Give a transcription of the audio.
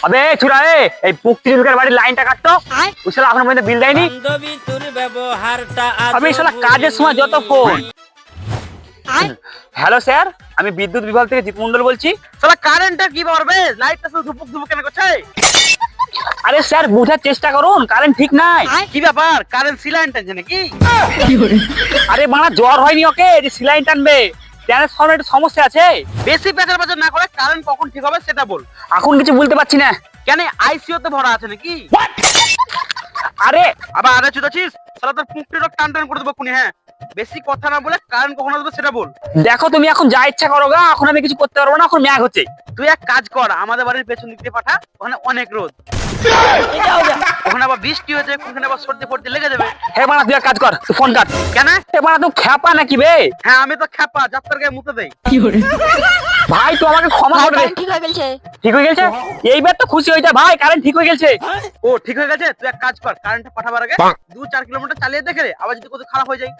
আবে ছুরা এই পুক্তি জুলকার বাড়ির লাইনটা কাটতো ওই শালা আপনার মধ্যে বিল দেয়নি। আমি শালা কাজের সময় যত ফোন। হ্যালো স্যার, আমি বিদ্যুৎ বিভাগ থেকে জিৎ মন্ডল বলছি। শালা কারেন্টটা কি পারবে? লাইটটা শুধু ধুপুক ধুপুক কেন করছে? আরে স্যার বোঝার চেষ্টা করুন, কারেন্ট ঠিক নাই। কি ব্যাপার? কারেন্ট সিলাইন টানছে নাকি? আরে মানা জ্বর হয়নি ওকে যে সিলাইন টানবে, ট্রান্সফরমারের একটু সমস্যা আছে। বেশি পেঁচার পেঁচার না করে কারেন্ট কখন ঠিক হবে সেটা বল। এখন কিছু বলতে পারছি না। কেন আইসিইউ তে ভরা আছে নাকি? আরে আবার আরে চুদাছিস, শালা তোর পুঁকটিরও টান টান করে দেবো খুনি। হ্যাঁ, বেশি কথা না বলে কারেন্ট কখন আসবে সেটা বল। দেখো তুমি এখন যা ইচ্ছা করো গা, এখন আমি কিছু করতে পারবো না, এখন ম্যাগ হচ্ছে। তুই এক কাজ কর, আমাদের বাড়ির পেছন দিক দিয়ে পাঠা, ওখানে অনেক রোদ। ওখানে আবার বৃষ্টি হয়েছে, ওখানে আবার সর্দি ফর্দি লেগে যাবে। হে মানা তুই এক কাজ কর, তুই ফোন কাট। কেন? হে মানা তুই খ্যাপা নাকি বে? হ্যাঁ আমি তো খ্যাপা, যাত্রার গায়ে মুতে দেই। ভাই তুই আমাকে ক্ষমা করে দে। ঠিক হয়ে গেছে। ঠিক হয়ে গেছে? এইবার তো খুশি হয়ে যা ভাই, কারেন্ট ঠিক হয়ে গেছে। ও ঠিক হয়ে গেছে। তুই এক কাজ কর, কারেন্টটা পাঠাবার আগে 2-4 কিলোমিটার চালিয়ে দেখে রে, আবার যদি কোথাও খারাপ হয়ে যায়।